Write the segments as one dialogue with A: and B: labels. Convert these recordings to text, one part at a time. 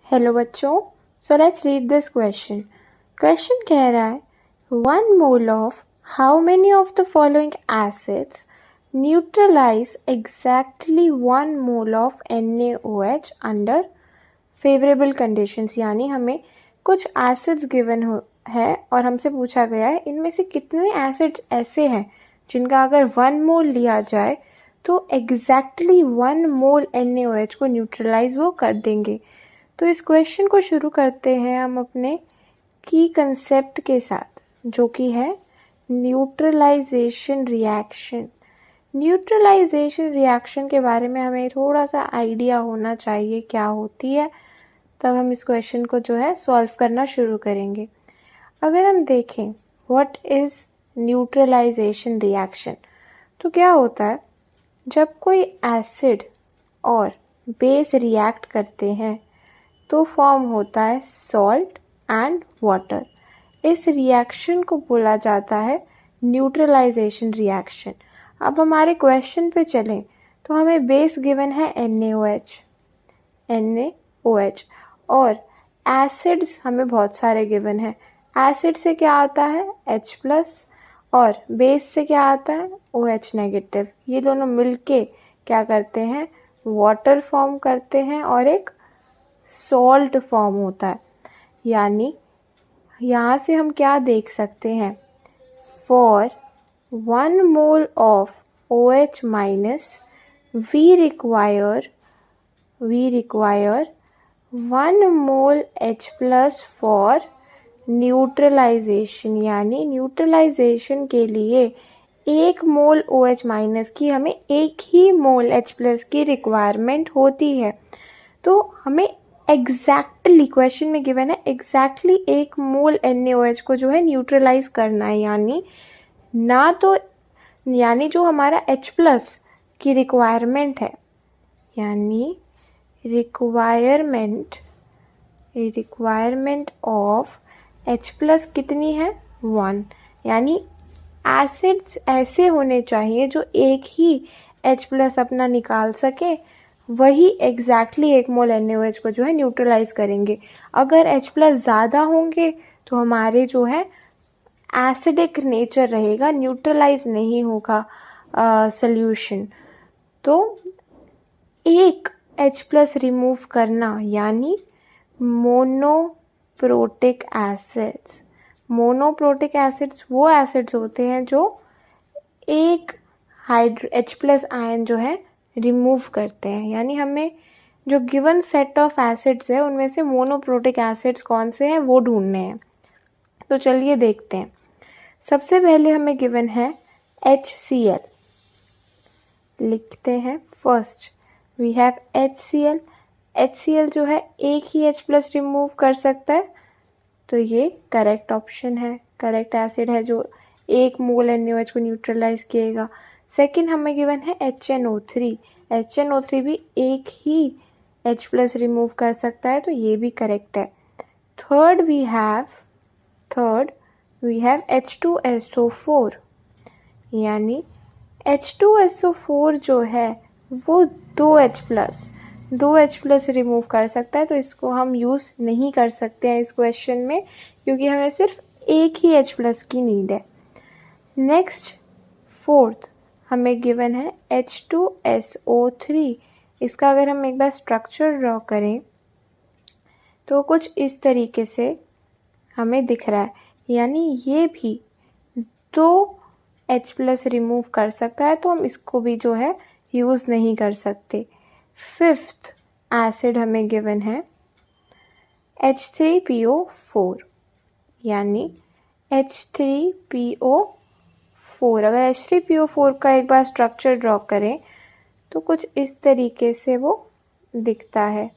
A: Hello बच्चों, so let's read this question. Question कह रहा है 1 mole of how many of the following acids neutralize exactly 1 mole of NaOH under favourable conditions. यानी हमें कुछ acids given है और हमसे पूछा गया है इनमें से कितने एसिड्स ऐसे हैं जिनका अगर 1 mole लिया जाए तो एग्जैक्टली 1 mole NaOH को न्यूट्रलाइज वो कर देंगे। तो इस क्वेश्चन को शुरू करते हैं हम अपने की कंसेप्ट के साथ, जो कि है न्यूट्रलाइजेशन रिएक्शन। न्यूट्रलाइजेशन रिएक्शन के बारे में हमें थोड़ा सा आइडिया होना चाहिए क्या होती है, तब हम इस क्वेश्चन को जो है सॉल्व करना शुरू करेंगे। अगर हम देखें व्हाट इज़ न्यूट्रलाइजेशन रिएक्शन, तो क्या होता है जब कोई एसिड और बेस रिएक्ट करते हैं तो फॉर्म होता है सॉल्ट एंड वाटर। इस रिएक्शन को बोला जाता है न्यूट्रलाइजेशन रिएक्शन। अब हमारे क्वेश्चन पे चलें तो हमें बेस गिवन है NaOH और एसिड्स हमें बहुत सारे गिवन है। एसिड से क्या आता है H+ और बेस से क्या आता है OH-। ये दोनों मिलके क्या करते हैं, वाटर फॉर्म करते हैं और एक सॉल्ट फॉर्म होता है। यानी यहाँ से हम क्या देख सकते हैं, for 1 mole of OH minus we require 1 mole H+ for neutralization. यानी न्यूट्रलाइजेशन के लिए 1 mole OH माइनस की हमें 1 H+ की रिक्वायरमेंट होती है। तो हमें एग्जैक्टली क्वेश्चन में गिवन है एग्जैक्टली 1 mole NaOH को जो है न्यूट्रलाइज करना है। यानी जो हमारा H+ की रिक्वायरमेंट है, यानी रिक्वायरमेंट ऑफ H+ कितनी है 1। यानी एसिड्स ऐसे होने चाहिए जो एक ही H+ अपना निकाल सके, वही एग्जैक्टली 1 mole NaOH को जो है न्यूट्रलाइज करेंगे। अगर H+ ज़्यादा होंगे तो हमारे जो है एसिडिक नेचर रहेगा, न्यूट्रलाइज नहीं होगा सॉल्यूशन। तो एक H+ रिमूव करना यानी मोनोप्रोटिक एसिड्स। मोनोप्रोटिक एसिड्स वो एसिड्स होते हैं जो एक H+ आयन जो है रिमूव करते हैं। यानी हमें जो गिवन सेट ऑफ एसिड्स है उनमें से मोनोप्रोटिक एसिड्स कौन से हैं वो ढूंढने हैं। तो चलिए देखते हैं। सबसे पहले हमें गिवन है HCl। लिखते हैं first we have HCl। HCl जो है एक ही H+ रिमूव कर सकता है, तो ये करेक्ट ऑप्शन है, करेक्ट एसिड है जो 1 mole NaOH को न्यूट्रलाइज किएगा। सेकंड हमें गिवन है HNO3। HNO3 भी एक ही H+ रिमूव कर सकता है, तो ये भी करेक्ट है। Third we have H2SO4। यानी H2SO4 जो है वो 2H+ रिमूव कर सकता है, तो इसको हम यूज़ नहीं कर सकते हैं इस क्वेश्चन में, क्योंकि हमें सिर्फ एक ही H+ की नीड है। नेक्स्ट फोर्थ हमें गिवन है H2SO3। इसका अगर हम एक बार स्ट्रक्चर ड्रॉ करें तो कुछ इस तरीके से हमें दिख रहा है। यानी ये भी 2H+ रिमूव कर सकता है, तो हम इसको भी जो है यूज़ नहीं कर सकते। फिफ्थ एसिड हमें गिवन है H3PO4। यानी H3PO4, अगर H3PO4 का एक बार स्ट्रक्चर ड्रॉ करें तो कुछ इस तरीके से वो दिखता है।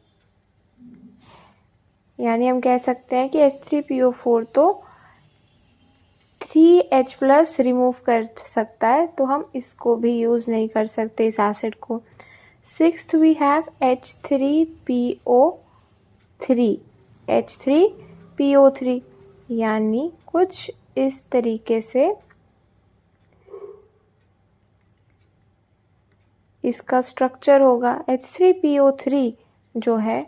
A: यानी हम कह सकते हैं कि H3PO4 तो 3H+ रिमूव कर सकता है, तो हम इसको भी यूज़ नहीं कर सकते इस एसिड को। Sixth we have H3PO3। यानी कुछ इस तरीके से इसका स्ट्रक्चर होगा। H3PO3 जो है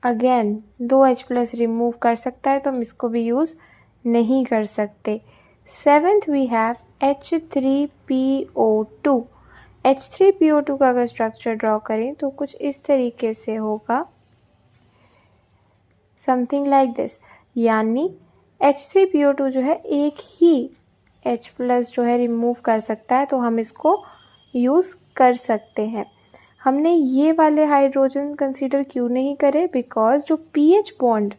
A: अगेन 2H+ रिमूव कर सकता है तो हम इसको भी यूज़ नहीं कर सकते। 7th we have H3PO2। H3PO2 का अगर स्ट्रक्चर ड्रॉ करें तो कुछ इस तरीके से होगा, समथिंग लाइक दिस। यानी H3PO2 जो है एक ही H+ जो है रिमूव कर सकता है तो हम इसको यूज़ कर सकते हैं। हमने ये वाले हाइड्रोजन कंसीडर क्यों नहीं करे? बिकॉज जो pH बॉन्ड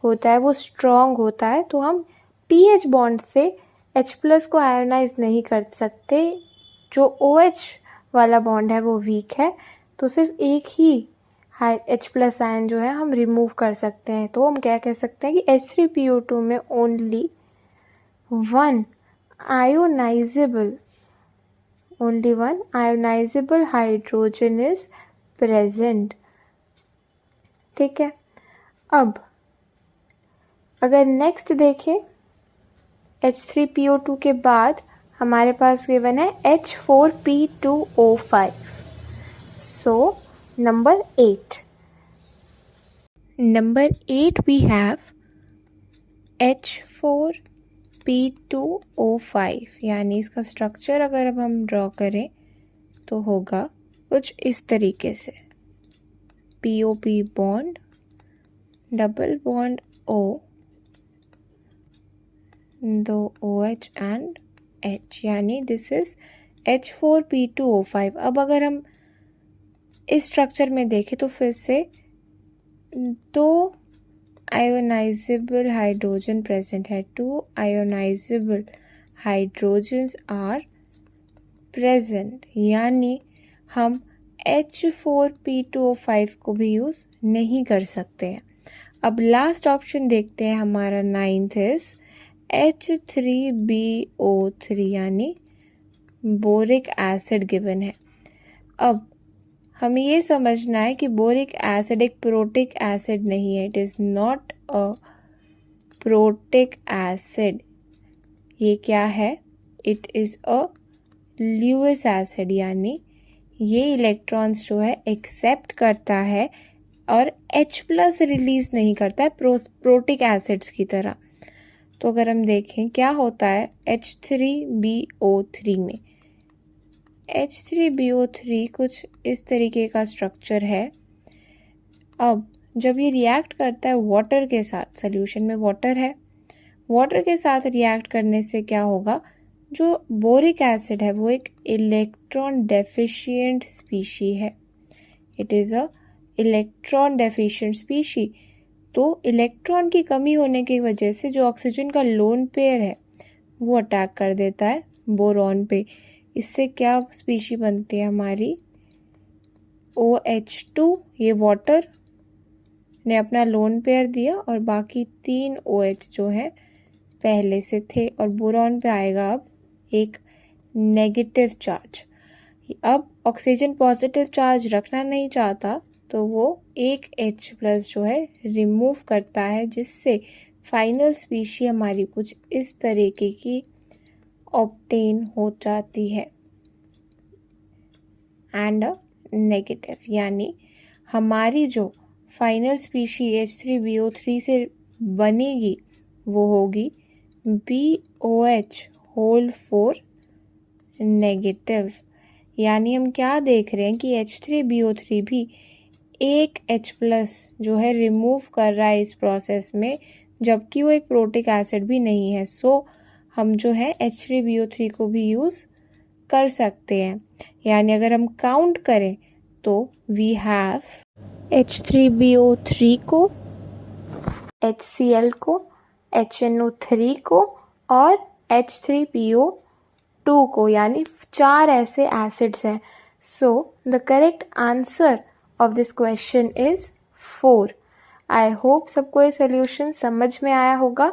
A: होता है वो स्ट्रॉन्ग होता है, तो हम pH बॉन्ड से H+ को आयोनाइज नहीं कर सकते। जो OH वाला बॉन्ड है वो वीक है, तो सिर्फ एक ही H+ आयन जो है हम रिमूव कर सकते हैं। तो हम क्या कह सकते हैं कि H3PO2 में only one ionizable hydrogen is present. ठीक है, अब अगर नेक्स्ट देखें H3PO2 के बाद हमारे पास गिवन है H4P2O5। So number 8 we have H4P2O5। यानी इसका स्ट्रक्चर अगर अब हम ड्रॉ करें तो होगा कुछ इस तरीके से, POP bond, double bond O, 2 OH and H, यानी दिस इज H4P2O5। अब अगर हम इस स्ट्रक्चर में देखें तो फिर से 2 आयोनाइजेबल हाइड्रोजन प्रेजेंट है, 2 आयोनाइजेबल हाइड्रोजन्स आर प्रेजेंट, यानी हम H4P2O5 को भी यूज़ नहीं कर सकते हैं। अब लास्ट ऑप्शन देखते हैं, हमारा 9th इज H3BO3, यानी बोरिक एसिड गिवन है। अब हमें ये समझना है कि बोरिक एसिड एक प्रोटिक एसिड नहीं है, it is not a protic acid. ये क्या है? It is a Lewis acid, यानी ये इलेक्ट्रॉन्स जो है एक्सेप्ट करता है और H+ रिलीज नहीं करता है प्रोटिक एसिड्स की तरह। तो अगर हम देखें क्या होता है H3BO3 में, H3BO3 कुछ इस तरीके का स्ट्रक्चर है। अब जब ये रिएक्ट करता है वाटर के साथ, सॉल्यूशन में वाटर है, वाटर के साथ रिएक्ट करने से क्या होगा, जो बोरिक एसिड है वो एक इलेक्ट्रॉन डेफिशिएंट स्पीशी है, it is a electron deficient species. तो इलेक्ट्रॉन की कमी होने की वजह से जो ऑक्सीजन का लोन पेयर है वो अटैक कर देता है बोरॉन पे। इससे क्या स्पीशी बनती है हमारी? OH2। ये वाटर ने अपना लोन पेयर दिया और बाकी 3 OH जो है पहले से थे, और बोरॉन पे आएगा अब एक नेगेटिव चार्ज। अब ऑक्सीजन पॉजिटिव चार्ज रखना नहीं चाहता तो वो एक H+ जो है रिमूव करता है, जिससे फाइनल स्पीशी हमारी कुछ इस तरीके की ऑब्टेन हो जाती है एंड अ नेगेटिव। यानी हमारी जो फाइनल स्पीशी H3BO3 से बनेगी वो होगी BOH4 नेगेटिव। यानी हम क्या देख रहे हैं कि H3BO3 भी एक H+ जो है रिमूव कर रहा है इस प्रोसेस में, जबकि वो एक प्रोटिक एसिड भी नहीं है। सो हम जो है H3BO3 को भी यूज़ कर सकते हैं। यानी अगर हम काउंट करें तो वी हैव H3BO3 को, HCl को, HNO3 को और H3PO2 को, यानी 4 ऐसे एसिड्स हैं। So the correct answer of this question is 4. I hope सबको ये solution समझ में आया होगा.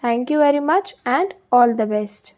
A: Thank you very much and all the best.